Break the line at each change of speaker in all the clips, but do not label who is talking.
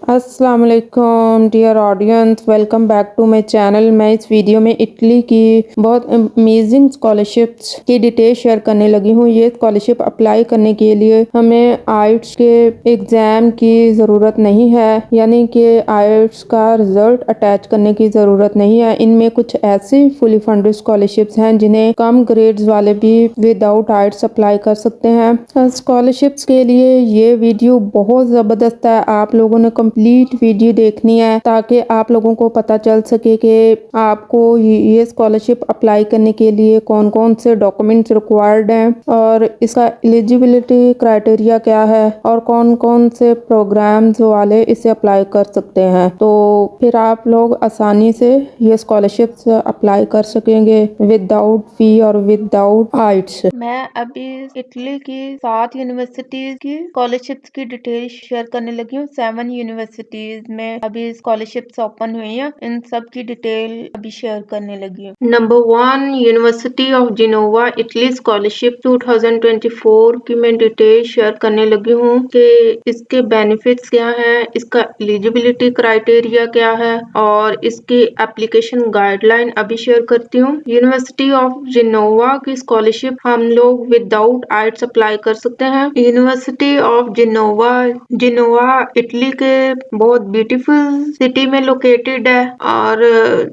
अस्सलाम वालेकुम dear audience, welcome back to my channel. मैं इस वीडियो में इटली की बहुत अमेजिंग स्कॉलरशिप्स की डिटेल शेयर करने लगी हूँ। ये स्कॉलरशिप अप्लाई करने के लिए हमें आइट्स के एग्ज़ाम की ज़रूरत नहीं है, यानी कि आइट्स का रिज़ल्ट अटैच करने की ज़रूरत नहीं है। इनमें कुछ ऐसी फुली फंडेड स्कॉलरशिप्स हैं जिन्हें कम ग्रेड्स वाले भी विदाउट आइट्स अप्लाई कर सकते हैं। स्कॉलरशिप्स के लिए ये वीडियो बहुत ज़बरदस्त है। आप लोगों ने कंप्लीट वीडियो देखनी है ताकि आप लोगों को पता चल सके कि आपको ये स्कॉलरशिप अप्लाई करने के लिए कौन कौन से डॉक्यूमेंट्स रिक्वायर्ड हैं और इसका एलिजिबिलिटी क्राइटेरिया क्या है और कौन कौन से प्रोग्राम्स वाले इसे अप्लाई कर सकते हैं। तो फिर आप लोग आसानी से ये स्कॉलरशिप्स अप्लाई कर सकेंगे विदाउट फी और विदाउट आइट्स।
मैं अभी इटली की 7 यूनिवर्सिटीज की स्कॉलरशिप्स की डिटेल शेयर करने लगी हूँ। 7 यूनिवर्सिटीज में अभी स्कॉलरशिप्स ओपन हुई हैं, इन सब की डिटेल अभी शेयर करने लगी हूँ। Number 1 university of Genova Italy scholarship 2024 की मैं डिटेल शेयर करने लगी हूँ कि इसके बेनिफिट्स क्या हैं, इसका एलिजिबिलिटी क्राइटेरिया क्या है और इसकी एप्लीकेशन गाइडलाइन अभी शेयर करती हूँ। यूनिवर्सिटी ऑफ जिनोवा की स्कॉलरशिप हम लोग विदाउट आइट्स अप्लाई कर सकते हैं। University of Genova Genova Italy के बहुत ब्यूटीफुल सिटी में लोकेटेड है और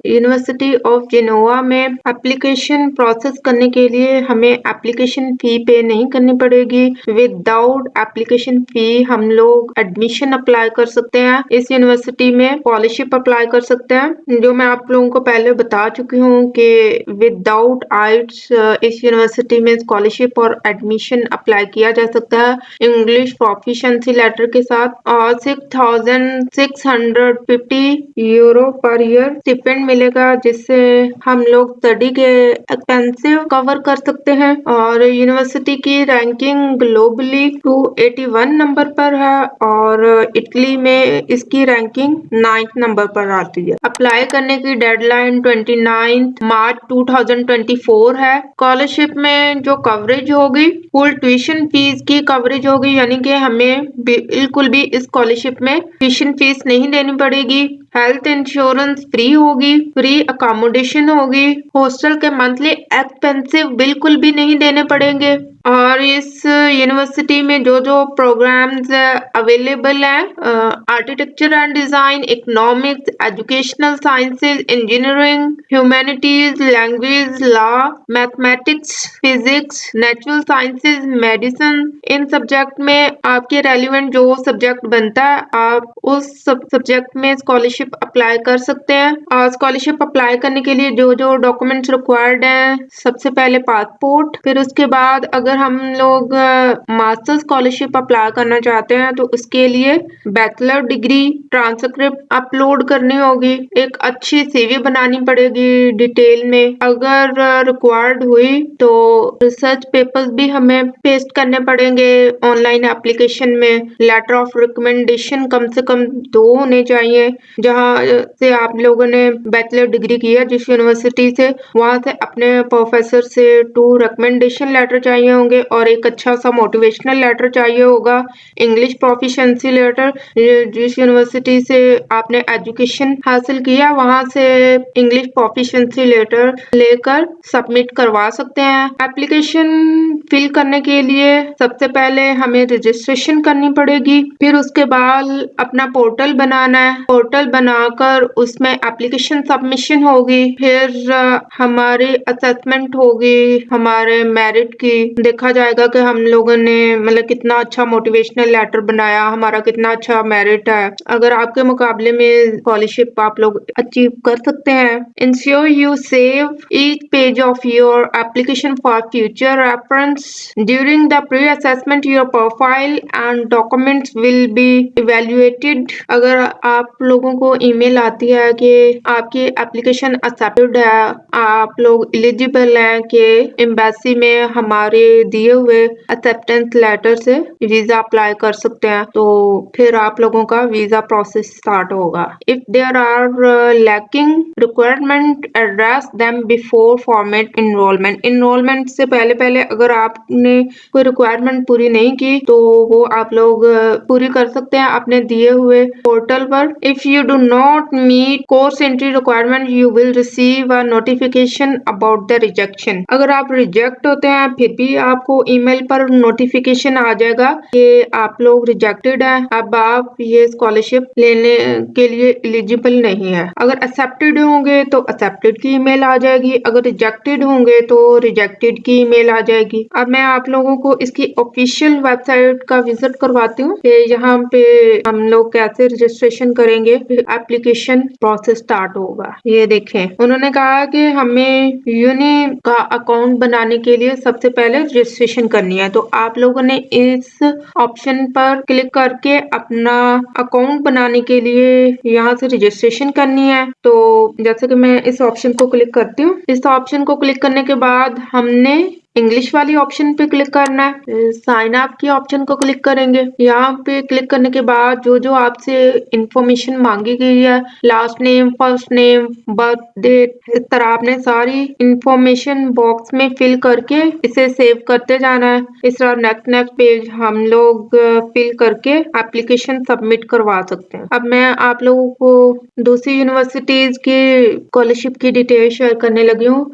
यूनिवर्सिटी ऑफ जिनोवा में एप्लीकेशन प्रोसेस करने के लिए हमें एप्लीकेशन फी पे नहीं करनी पड़ेगी। विदाउट एप्लीकेशन फी हम लोग एडमिशन अप्लाई कर सकते हैं। इस यूनिवर्सिटी में स्कॉलरशिप अप्लाई कर सकते हैं, जो मैं आप लोगों को पहले बता चुकी हूँ कि विदाउट आइट्स इस यूनिवर्सिटी में स्कॉलरशिप और एडमिशन अप्लाई किया जा सकता है इंग्लिश प्रोफिशिएंसी लेटर के साथ। और 6,650 यूरो पर ईयर स्टिपेंड मिलेगा, जिससे हम लोग स्टडी के एक्सपेंसिव कवर कर सकते हैं। और यूनिवर्सिटी की रैंकिंग ग्लोबली 281 नंबर पर है और इटली में इसकी रैंकिंग 9th नंबर पर आती है। अप्लाई करने की डेडलाइन 29 मार्च 2024 है। स्कॉलरशिप में जो कवरेज होगी फुल ट्यूशन फीस की कवरेज होगी, यानी कि हमें बिल्कुल भी इस स्कॉलरशिप में ट्यूशन फीस नहीं देनी पड़ेगी। हेल्थ इंश्योरेंस फ्री होगी, फ्री अकोमोडेशन होगी, हॉस्टल के मंथली एक्सपेंसिव बिल्कुल भी नहीं देने पड़ेंगे। और इस यूनिवर्सिटी में जो जो प्रोग्राम्स अवेलेबल हैं architecture and design, economics, educational sciences, engineering, humanities, language, law, mathematics, physics, natural sciences, medicine, in subject में आपके रेलिवेंट जो सब्जेक्ट बनता है आप उस सब्जेक्ट में स्कॉलरशिप अप्लाई कर सकते हैं। और स्कॉलरशिप अप्लाई करने के लिए जो जो डॉक्यूमेंट्स रिक्वायर्ड हैं, सबसे पहले पासपोर्ट, फिर उसके बाद अगर हम लोग मास्टर स्कॉलरशिप अप्लाई करना चाहते हैं तो उसके लिए बैचलर डिग्री ट्रांसक्रिप्ट अपलोड करनी होगी, एक अच्छी सीवी बनानी पड़ेगी डिटेल में। अगर रिक्वायर्ड हुई तो रिसर्च पेपर्स भी हमें पेस्ट करने पड़ेंगे ऑनलाइन एप्लीकेशन में। लेटर ऑफ रिकमेंडेशन कम से कम 2 होने चाहिए, जहाँ से आप लोगों ने बैचलर डिग्री की है जिस यूनिवर्सिटी से, वहाँ से अपने प्रोफेसर से 2 रिकमेंडेशन लेटर चाहिए होंगे और एक अच्छा सा मोटिवेशनल लेटर चाहिए होगा। इंग्लिश प्रोफिशिएंसी लेटर, जिस यूनिवर्सिटी से आपने एजुकेशन हासिल किया वहाँ से इंग्लिश प्रोफिशिएंसी लेटर लेकर सबमिट करवा सकते हैं। एप्लीकेशन फिल करने के लिए सबसे पहले हमें रजिस्ट्रेशन करनी पड़ेगी, फिर उसके बाद अपना पोर्टल बनाना है। पोर्टल बनाकर उसमें एप्लीकेशन सबमिशन होगी, फिर हमारी असेसमेंट होगी, हमारे मेरिट की देखा जाएगा कि हम लोगों ने मतलब कितना अच्छा मोटिवेशनल लेटर बनाया, हमारा कितना अच्छा मेरिट है। अगर आपके मुकाबले में स्कॉलरशिप आप लोग अचीव कर सकते हैं। Ensure you save each page of your application for future reference during the pre assessment. Your profile and documents will be evaluated. अगर आप लोगों को ईमेल आती है कि आपकी एप्लीकेशन एक्सेप्टेड है, आप लोग एलिजिबल हैं कि एम्बेसी में हमारे दिए हुए एक्सेप्टेंस लेटर से वीजा अप्लाई कर सकते हैं, तो फिर आप लोगों का वीजा प्रोसेस स्टार्ट होगा। If there are lacking requirement address them before formal enrolment. Enrolment से पहले अगर आपने कोई रिक्वायरमेंट पूरी नहीं की तो वो आप लोग पूरी कर सकते हैं अपने दिए हुए पोर्टल पर। If you do not meet course entry requirement you will receive a notification about the rejection. अगर आप रिजेक्ट होते हैं फिर भी आपको ईमेल पर नोटिफिकेशन आ जाएगा कि आप लोग रिजेक्टेड हैं, अब आप ये स्कॉलरशिप लेने के लिए एलिजिबल नहीं है। अगर एक्सेप्टेड होंगे तो एक्सेप्टेड की ईमेल आ जाएगी, अगर रिजेक्टेड होंगे तो रिजेक्टेड की ईमेल आ जाएगी। अब मैं आप लोगों को इसकी ऑफिशियल वेबसाइट का विजिट करवाती हूँ कि यहाँ पे हम लोग कैसे रजिस्ट्रेशन करेंगे, एप्लीकेशन प्रोसेस स्टार्ट होगा। ये देखें, उन्होंने कहा कि हमें यूनी का अकाउंट बनाने के लिए सबसे पहले रजिस्ट्रेशन करनी है, तो आप लोगों ने इस ऑप्शन पर क्लिक करके अपना अकाउंट बनाने के लिए यहाँ से रजिस्ट्रेशन करनी है। तो जैसे कि मैं इस ऑप्शन को क्लिक करती हूँ, इस ऑप्शन को क्लिक करने के बाद हमने इंग्लिश वाली ऑप्शन पे क्लिक करना है, साइन अप की ऑप्शन को क्लिक करेंगे। यहाँ पे क्लिक करने के बाद जो जो आपसे इंफॉर्मेशन मांगी गई है, last name, first name, birth date, इस तरह आपने सारी इंफॉर्मेशन बॉक्स में फिल करके इसे सेव करते जाना है। इस तरह नेक्स्ट पेज हम लोग फिल करके एप्लीकेशन सबमिट करवा सकते हैं। अब मैं आप लोगों को दूसरी यूनिवर्सिटीज की स्कॉलरशिप की डिटेल शेयर करने लगी हूँ।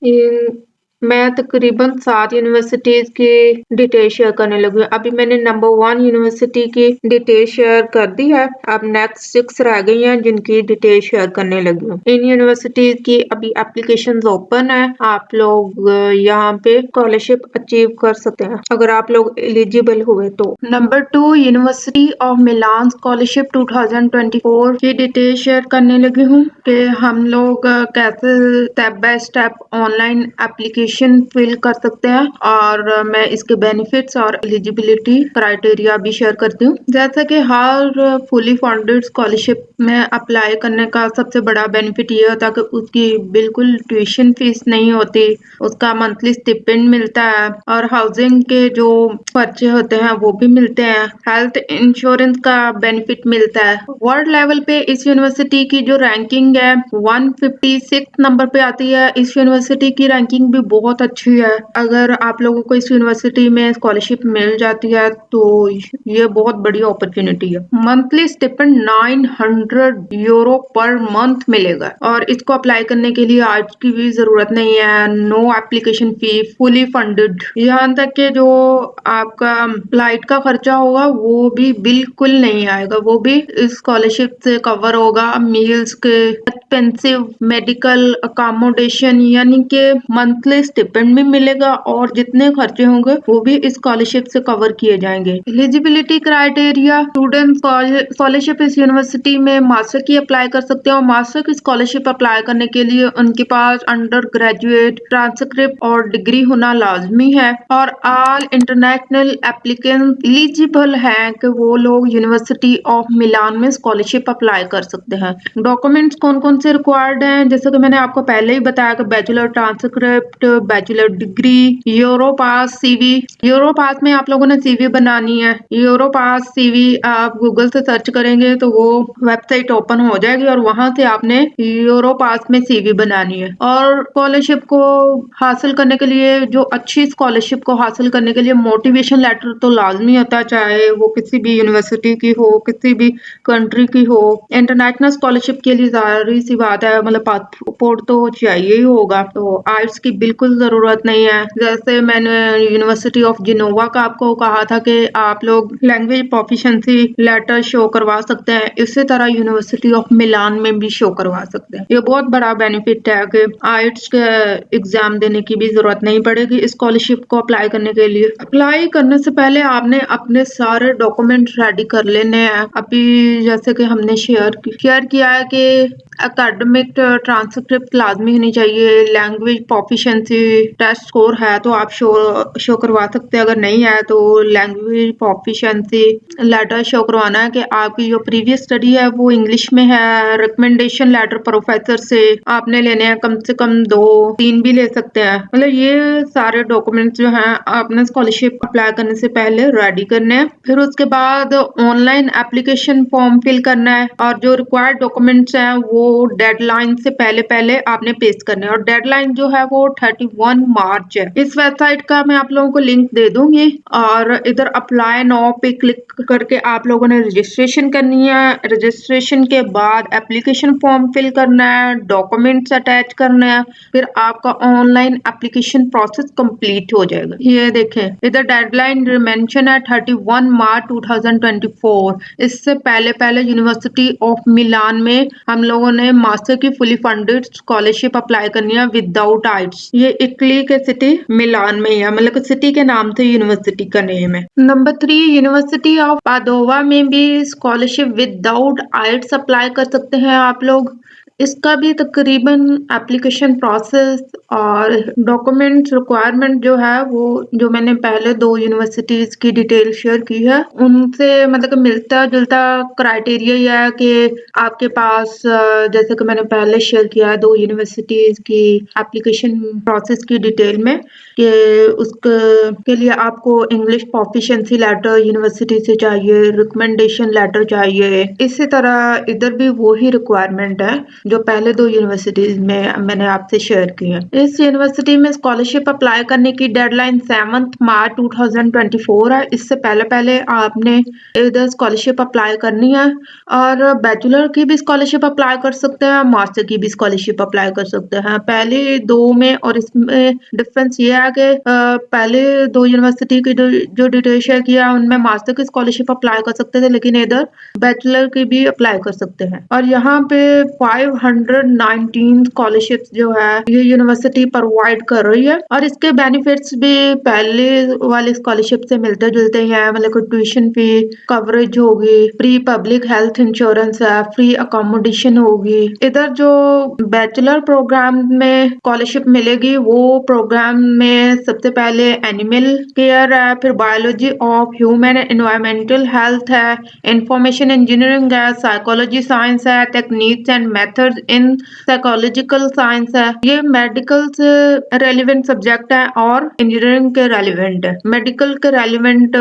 मैं तकरीबन 7 यूनिवर्सिटीज की डिटेल शेयर करने लगी हूँ। अभी मैंने नंबर 1 यूनिवर्सिटी की डिटेल शेयर कर दी है, अब नेक्स्ट 6 रह गई हैं जिनकी डिटेल शेयर करने लगी हूँ। इन यूनिवर्सिटीज की अभी एप्लीकेशंस ओपन है, आप लोग यहाँ पे स्कॉलरशिप अचीव कर सकते हैं अगर आप लोग एलिजिबल हुए तो। Number 2 university of Milan scholarship 2024 की डिटेल शेयर करने लगी हूँ कि हम लोग कैसे step by step online application fill कर सकते हैं, और मैं इसके बेनिफिट्स और एलिजिबिलिटी क्राइटेरिया भी शेयर करती हूँ। जैसा कि हर फुली फंडेड स्कॉलरशिप में अप्लाई करने का सबसे बड़ा बेनिफिट ये होता है कि उसकी बिल्कुल ट्यूशन फीस नहीं होती, उसका मंथली स्टिपेंड मिलता है और हाउसिंग के जो खर्चे होते हैं वो भी मिलते हैं। हेल्थ इंश्योरेंस का बेनिफिट मिलता है। वर्ल्ड लेवल पे इस यूनिवर्सिटी की जो रैंकिंग है 156 नंबर पे आती है। इस यूनिवर्सिटी की रैंकिंग भी बहुत अच्छी है। अगर आप लोगों को इस यूनिवर्सिटी में स्कॉलरशिप मिल जाती है तो ये बहुत बड़ी अपॉर्चुनिटी है। Monthly stipend 900 euro per month मिलेगा और इसको अप्लाई करने के लिए आर्ट्स की भी जरूरत नहीं है। No application fee, fully funded. यहाँ तक कि जो आपका फ्लाइट का खर्चा होगा वो भी बिल्कुल नहीं आएगा, वो भी इस स्कॉलरशिप से कवर होगा। मील्स के एक्सपेंसिव, मेडिकल, अकोमोडेशन, यानी कि मंथली स्टिपेंड भी मिलेगा और जितने खर्चे होंगे वो भी इस स्कॉलरशिप से कवर किए जाएंगे। एलिजिबिलिटी क्राइटेरिया, स्टूडेंट स्कॉलरशिप इस यूनिवर्सिटी में मास्टर की अप्लाई कर सकते हैं और मास्टर की स्कॉलरशिप अप्लाई करने के लिए उनके पास अंडर ग्रेजुएट ट्रांसक्रिप्ट और डिग्री होना लाजमी है और ऑल इंटरनेशनल एप्लीकेंट एलिजिबल हैं कि वो लोग यूनिवर्सिटी ऑफ मिलान में स्कॉलरशिप अप्लाई कर सकते हैं। डॉक्यूमेंट्स कौन कौन से रिक्वायर्ड हैं, जैसे कि मैंने आपको पहले ही बताया कि bachelor transcript, bachelor degree, Europass CV. Europass में आप लोगों ने सीवी बनानी है। यूरोपास सीवी आप गूगल से सर्च करेंगे तो वो वेबसाइट ओपन हो जाएगी और वहां से आपने यूरोपास में सीवी बनानी है। और स्कॉलरशिप को हासिल करने के लिए, जो अच्छी स्कॉलरशिप को हासिल करने के लिए मोटिवेशन लेटर तो लाजमी होता है, चाहे वो किसी भी यूनिवर्सिटी की हो, किसी भी कंट्री की हो। इंटरनेशनल स्कॉलरशिप के लिए जाहिर सी बात है, मतलब पासपोर्ट तो चाहिए ही होगा, तो आइल्स की बिल्कुल जरूरत नहीं है। जैसे मैंने यूनिवर्सिटी ऑफ जिनोवा का आपको कहा था कि आप लोग लैंग्वेज प्रोफिशिएंसी लेटर शो करवा सकते हैं, इसी तरह यूनिवर्सिटी ऑफ मिलान में भी शो करवा सकते हैं। ये बहुत बड़ा बेनिफिट है कि आइल्स के एग्जाम देने की भी जरूरत नहीं पड़ेगी स्कॉलरशिप को अप्लाई करने के लिए। अप्लाई करने से पहले आपने अपने सारे डॉक्यूमेंट रेडी कर लेने हैं। अभी जैसे कि हमने शेयर किया है कि एकेडमिक ट्रांसक्रिप्ट लाजमी होनी चाहिए। लैंग्वेज प्रोफिशिएंसी टेस्ट स्कोर है तो आप शो करवा सकते हैं, अगर नहीं है तो लैंग्वेज प्रोफिशिएंसी लेटर शो करवाना है कि आपकी जो प्रीवियस स्टडी है वो इंग्लिश में है। रिकमेंडेशन लेटर प्रोफेसर से आपने लेने हैं, कम से कम 2-3 भी ले सकते हैं। मतलब ये सारे डॉक्यूमेंट्स जो हैं आपने स्कॉलरशिप अप्लाई करने से पहले रेडी करने हैं। फिर उसके बाद ऑनलाइन एप्लीकेशन फॉर्म फिल करना है और जो रिक्वायर्ड डॉक्यूमेंट्स हैं वो डेडलाइन से पहले पहले आपने पेस्ट करने हैं और डेडलाइन जो है वो 31 मार्च है। इस वेबसाइट का मैं आप लोगों को लिंक दे दूंगी और इधर अप्लाई नाउ पे क्लिक करके आप लोगों ने रजिस्ट्रेशन करनी है। रजिस्ट्रेशन के बाद एप्लीकेशन फॉर्म फिल करना है, डॉक्यूमेंट्स अटैच करना है, फिर आपका ऑनलाइन एप्लीकेशन प्रोसेस कंप्लीट हो जाएगा। ये देखें इधर डेडलाइन मेंशन है 31 मार्च 2024। इससे पहले पहले यूनिवर्सिटी ऑफ मिलान में हम लोगों ने मास्टर की फुली फंडेड स्कॉलरशिप अप्लाई करनी है विदाउट आइट्स। ये इटली के सिटी मिलान में है, मतलब सिटी के नाम से यूनिवर्सिटी का नेम है। नंबर 3, यूनिवर्सिटी ऑफ पादोवा में भी स्कॉलरशिप विदाउट आइट्स अप्लाई कर सकते हैं आप लोग। इसका भी तकरीबन एप्लीकेशन प्रोसेस और डॉक्यूमेंट रिक्वायरमेंट जो है वो जो मैंने पहले 2 यूनिवर्सिटीज की डिटेल शेयर की है उनसे मतलब मिलता जुलता क्राइटेरिया ये है कि आपके पास जैसे कि मैंने पहले शेयर किया है 2 यूनिवर्सिटीज की एप्लीकेशन प्रोसेस की डिटेल में कि उसके लिए आपको इंग्लिश प्रोफिशिएंसी लेटर यूनिवर्सिटी से चाहिए, रिकमेंडेशन लेटर चाहिए। इसी तरह इधर भी वही रिक्वायरमेंट है जो पहले 2 यूनिवर्सिटीज में मैंने आपसे शेयर की है। इस यूनिवर्सिटी में स्कॉलरशिप अप्लाई करने की डेडलाइन 7 मार्च 2024 है। इससे पहले पहले आपने इधर स्कॉलरशिप अप्लाई करनी है और बैचलर की भी स्कॉलरशिप अप्लाई कर सकते हैं, मास्टर की भी स्कॉलरशिप अप्लाई कर सकते हैं। पहले 2 में और इसमें डिफरेंस ये है कि पहले 2 यूनिवर्सिटी की जो डिटेल शेयर किया उनमें मास्टर की स्कॉलरशिप अप्लाई कर सकते थे, लेकिन इधर बैचलर की भी अप्लाई कर सकते हैं। और यहाँ पे 519 स्कॉलरशिप्स जो है ये यूनिवर्सिटी प्रोवाइड कर रही है और इसके बेनिफिट्स भी पहले वाले स्कॉलरशिप से मिलते जुलते हैं। मतलब ट्यूशन फी कवरेज होगी, फ्री पब्लिक हेल्थ इंश्योरेंस है, फ्री अकोमोडेशन होगी। इधर जो बैचलर प्रोग्राम में स्कॉलरशिप मिलेगी वो प्रोग्राम में सबसे पहले एनिमल केयर है, फिर biology of human environmental health है, इंफॉर्मेशन इंजीनियरिंग है, साइकोलॉजी साइंस है, techniques and methods in psychological science है। ये मेडिकल से रेलिवेंट सब्जेक्ट है और इंजीनियरिंग के रेलिवेंट है। मेडिकल के रेलिवेंट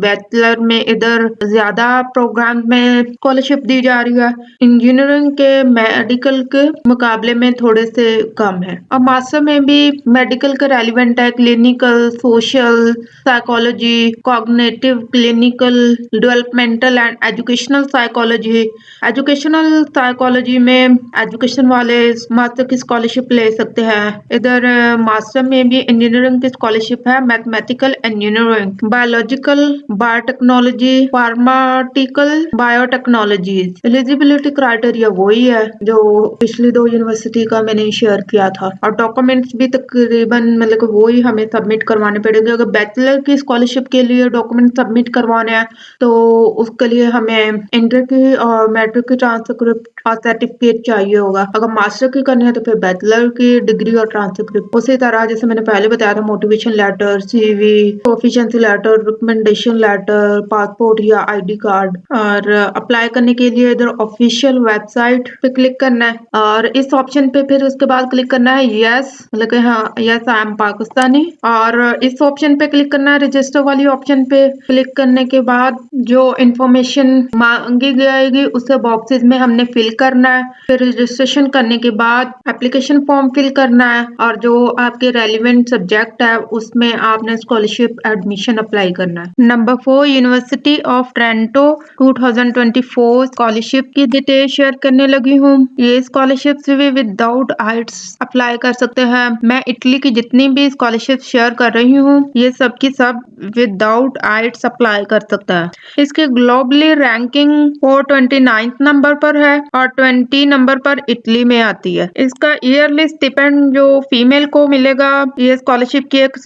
बैचलर में इधर ज्यादा प्रोग्राम में स्कॉलरशिप दी जा रही है, इंजीनियरिंग के मेडिकल के मुकाबले में थोड़े से कम है। और मास्टर में भी मेडिकल के रेलिवेंट है, clinical, social, psychology, cognitive, clinical, developmental and educational psychology. Educational psychology में एजुकेशन वाले मास्टर की स्कॉलरशिप ले सकते हैं। इधर मास्टर में भी इंजीनियरिंग की स्कॉलरशिप है, mathematical engineering, biological, biotechnology, pharmaceutical, biotechnology. Eligibility criteria वही है जो पिछली 2 यूनिवर्सिटी का मैंने शेयर किया था और डॉक्यूमेंट्स भी तकरीबन मतलब वही हमें सबमिट करवाने पड़ेंगे। अगर बैचलर की स्कॉलरशिप के लिए डॉक्यूमेंट सबमिट करवाने हैं तो उसके लिए हमें इंटर की और मैट्रिक की ट्रांसक्रिप्ट और सर्टिफिकेट चाहिए होगा। अगर मास्टर की करनी है तो फिर बैचलर की डिग्री और ट्रांसक्रिप्ट। उसी तरह जैसे मैंने पहले बताया था motivation letter, CV, proficiency letter, recommendation letter, passport या ID कार्ड। और अप्लाई करने के लिए इधर ऑफिशियल वेबसाइट पे क्लिक करना है और इस ऑप्शन पे फिर उसके बाद क्लिक करना है यस, मतलब कि हाँ यस आई एम पाकिस्तानी। और इस ऑप्शन पे क्लिक करना है, रजिस्टर वाली ऑप्शन पे क्लिक करने के बाद जो इंफॉर्मेशन मांगी जाएगी उसे बॉक्सेस में हमने फिल करना है। फिर रजिस्ट्रेशन करने के बाद एप्लीकेशन फॉर्म फिल करना है और जो आपके रेलिवेंट सब्जेक्ट है उसमें आपने स्कॉलरशिप एडमिशन अप्लाई करना है। नंबर 4, यूनिवर्सिटी ऑफ ट्रेंटो 2024 स्कॉलरशिप की डिटेल शेयर करने लगी हूँ। ये स्कॉलरशिप भी विदाउट आइट्स अप्लाई कर सकते हैं। मैं इटली की जितनी भी स्कॉलरशिप शेयर कर रही हूँ ये सब की सब विदाउट आइट्स अप्लाई कर सकता है। इसके ग्लोबली रैंकिंग 429 नंबर पर है और 20 नंबर नंबर पर इटली में आती है। इसका ईयरली स्टिपेंड जो फीमेल को मिलेगा, ये स्कॉलरशिप की एक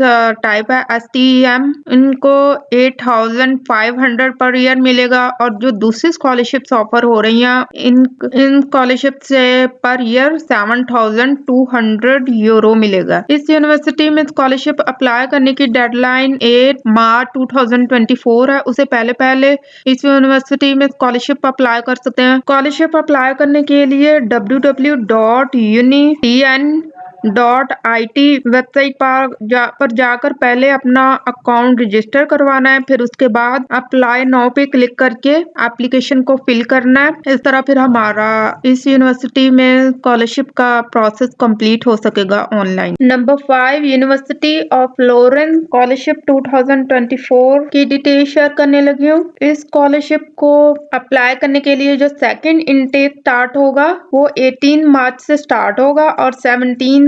टाइप है STEM, इनको 8,500 पर ईयर मिलेगा। और जो दूसरी स्कॉलरशिप्स ऑफर हो रही हैं, इन स्कॉलरशिप से पर ईयर 7,200 यूरो मिलेगा। इस यूनिवर्सिटी में स्कॉलरशिप अप्लाई करने की डेडलाइन 8 मार्च 2024 है। उसे पहले इस यूनिवर्सिटी में स्कॉलरशिप अप्लाई कर सकते हैं। स्कॉलरशिप अप्लाई करने के लिए www.unitn.it वेबसाइट पर जाकर पहले अपना अकाउंट रजिस्टर करवाना है, फिर उसके बाद अप्लाई नाउ पे क्लिक करके एप्लीकेशन को फिल करना है। इस तरह फिर हमारा इस यूनिवर्सिटी में स्कॉलरशिप का प्रोसेस कंप्लीट हो सकेगा online. Number 5, university of Lawrence scholarship 2024 की डिटेल शेयर करने लगी हूँ। इस स्कॉलरशिप को अप्लाई करने के लिए जो सेकंड इनटेक स्टार्ट होगा वो 18 मार्च से स्टार्ट होगा और 17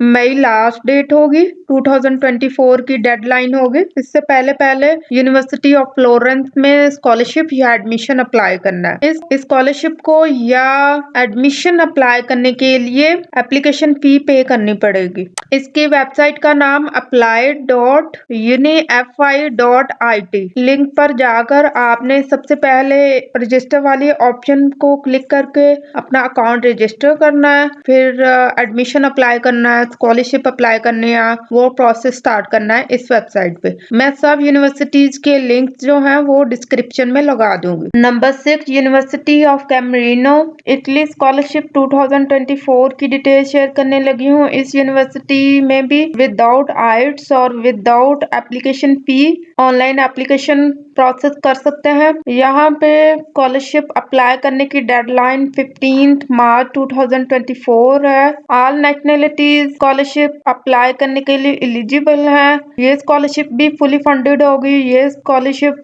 मई लास्ट डेट होगी। 2024 की डेडलाइन होगी। इससे पहले यूनिवर्सिटी ऑफ फ्लोरेंस में स्कॉलरशिप या एडमिशन अप्लाई करना है। इस स्कॉलरशिप को या एडमिशन अप्लाई करने के लिए एप्लीकेशन फी पे करनी पड़ेगी। इसकी वेबसाइट का नाम apply.unifi.it। लिंक पर जाकर आपने सबसे पहले रजिस्टर वाले ऑप्शन को क्लिक करके अपना अकाउंट रजिस्टर करना है, फिर एडमिशन अप्लाई करना है, स्कॉलरशिप अप्लाई करनी है, वो प्रोसेस स्टार्ट करना है इस वेबसाइट पे। मैं सब यूनिवर्सिटीज के लिंक जो हैं वो डिस्क्रिप्शन में लगा दूंगी। Number 6, university of Camerino Italy scholarship 2024 की डिटेल शेयर करने लगी हूँ। इस यूनिवर्सिटी में भी विदाउट आइट्स और without application fee online application process कर सकते हैं। यहाँ पे स्कॉलरशिप अप्लाई करने की डेडलाइन 15 मार्च 2024 है। ऑल नेशनलिटीज स्कॉलरशिप अप्लाई करने के लिए एलिजिबल हैं। ये स्कॉलरशिप भी फुली फंडेड होगी। ये स्कॉलरशिप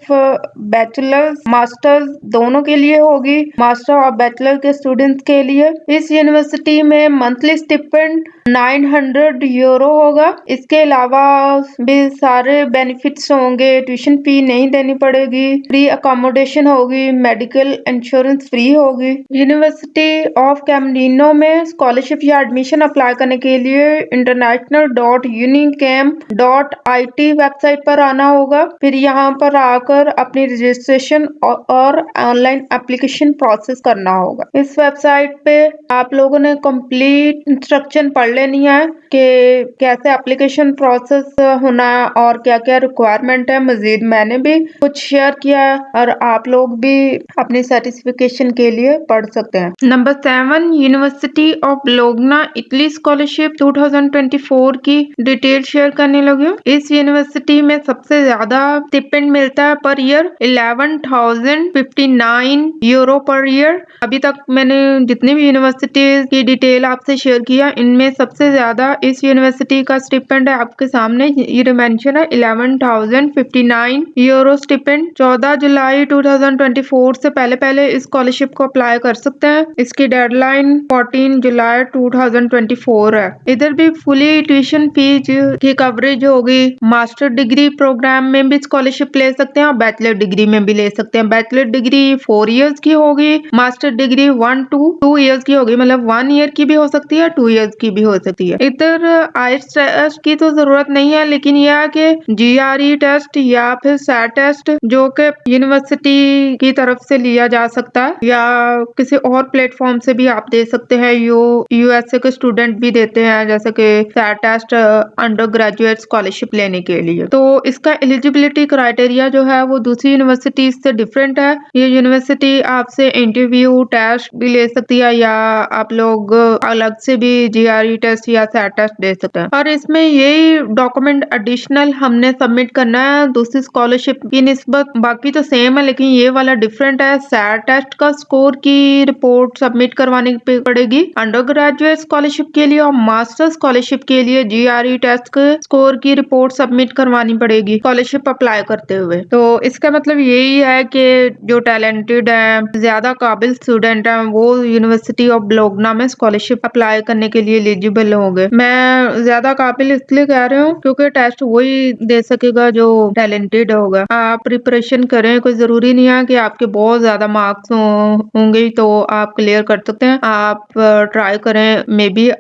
बैचलर्स मास्टर्स दोनों के लिए होगी, मास्टर और बैचलर के स्टूडेंट्स के लिए। इस यूनिवर्सिटी में मंथली स्टिपेंड 900 यूरो होगा। इसके अलावा भी सारे बेनिफिट्स होंगे। ट्यूशन फी नहीं देनी पड़ेगी, फ्री अकोमोडेशन होगी, मेडिकल इंश्योरेंस फ्री होगी। यूनिवर्सिटी ऑफ कैमरीनो में स्कॉलरशिप या एडमिशन अप्लाई करने के लिए international.unicam.it वेबसाइट पर आना होगा। फिर यहाँ पर आकर अपनी रजिस्ट्रेशन और ऑनलाइन एप्लीकेशन प्रोसेस करना होगा। इस वेबसाइट पे आप लोगों ने कंप्लीट इंस्ट्रक्शन पढ़ लेनी है कि कैसे एप्लीकेशन प्रोसेस होना है और क्या क्या रिक्वायरमेंट है। मजीद मैंने भी कुछ शेयर किया है और आप लोग भी अपनी सर्टिफिकेशन के लिए पढ़ सकते हैं। Number 7, university of Bologna Italy scholarship 2024 की डिटेल शेयर करने लगी हूँ। इस यूनिवर्सिटी में सबसे ज्यादा स्टिपेंड मिलता है per year 11,059 euro per year. अभी तक मैंने जितनी भी यूनिवर्सिटी की डिटेल आपसे शेयर किया, इनमें सबसे ज्यादा इस यूनिवर्सिटी का स्टिपेंड है आपके सामने ये मेंशन है 11,059 यूरो स्टिपेंड। 14 जुलाई 2024 से पहले इस स्कॉलरशिप को अप्लाई कर सकते हैं। इसकी डेडलाइन 14 जुलाई 2024 है। इधर भी फुली ट्यूशन फीस की कवरेज होगी। मास्टर डिग्री प्रोग्राम में भी स्कॉलरशिप ले सकते हैं और बैचलर डिग्री में भी ले सकते हैं। बैचलर डिग्री 4 इयर्स की होगी, मास्टर डिग्री 1 to 2 इयर्स की होगी, मतलब 1 ईयर की भी हो सकती है, 2 इयर्स की भी हो सकती है। इधर आइट्स टेस्ट की तो जरूरत नहीं है, लेकिन यह है कि GRE टेस्ट या फिर SAT टेस्ट जो कि यूनिवर्सिटी की तरफ से लिया जा सकता है या किसी और प्लेटफॉर्म से भी आप दे सकते हैं। USA के स्टूडेंट भी देते हैं, जैसे कि SAT test undergraduate scholarship लेने के लिए। तो इसका एलिजिबिलिटी क्राइटेरिया जो है वो दूसरी यूनिवर्सिटी से डिफरेंट है। ये यूनिवर्सिटी आपसे इंटरव्यू टेस्ट भी ले सकती है या आप लोग अलग से भी GRE टेस्ट या SAT टेस्ट दे सकते हैं। और इसमें यही डॉक्यूमेंट एडिशनल हमने सबमिट करना है दूसरी स्कॉलरशिप की निस्बत। बाकी तो सेम है, लेकिन ये वाला डिफरेंट है। SAT टेस्ट का स्कोर की रिपोर्ट सबमिट करवानी पे पड़ेगी। अंडर ग्रेजुएट स्कॉलरशिप के लिए और मास्टर स्कॉलरशिप के लिए GRE टेस्ट के स्कोर की रिपोर्ट सबमिट करवानी पड़ेगी स्कॉलरशिप अप्लाई करते हुए। तो इसका मतलब यही है कि जो टैलेंटेड है, ज्यादा काबिल स्टूडेंट है, वो यूनिवर्सिटी ऑफ बोलोग्ना में स्कॉलरशिप अप्लाई करने के लिए एलिजिबल होंगे। मैं ज्यादा काबिल इसलिए कह रही हूँ क्योंकि टेस्ट वही दे सकेगा जो टैलेंटेड होगा। आप प्रिपरेशन करें, कोई जरूरी नहीं है कि आपके बहुत ज्यादा मार्क्स होंगे तो आप क्लियर कर सकते हैं। आप ट्राई करें, मे बी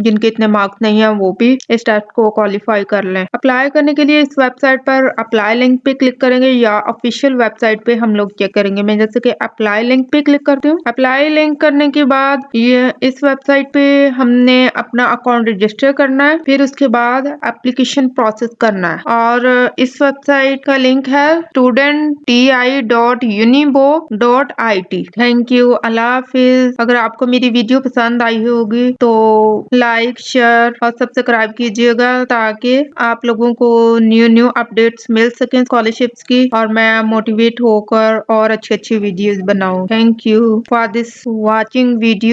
जिनके इतने मार्क्स नहीं है वो भी इस टेस्ट को क्वालिफाई कर लें। अप्लाई करने के लिए इस वेबसाइट पर अप्लाई लिंक पे क्लिक करेंगे या ऑफिशियल वेबसाइट पे हम लोग चेक करेंगे। मैं जैसे कि अप्लाई लिंक पे क्लिक करती हूँ। अप्लाई लिंक करने के बाद ये इस वेबसाइट पे हमने अपना अकाउंट रजिस्टर करना है, फिर उसके बाद एप्लीकेशन प्रोसेस करना है। और इस वेबसाइट का लिंक है studenti.unibo.it। थैंक यू, अल्लाह हाफिज। अगर आपको मेरी वीडियो पसंद आई होगी तो लाइक, शेयर और सब्सक्राइब कीजिएगा ताकि आप लोगों को न्यू अपडेट्स मिल सकें स्कॉलरशिप्स की और मैं मोटिवेट होकर और अच्छी वीडियोस बनाऊं। Thank you for this watching video.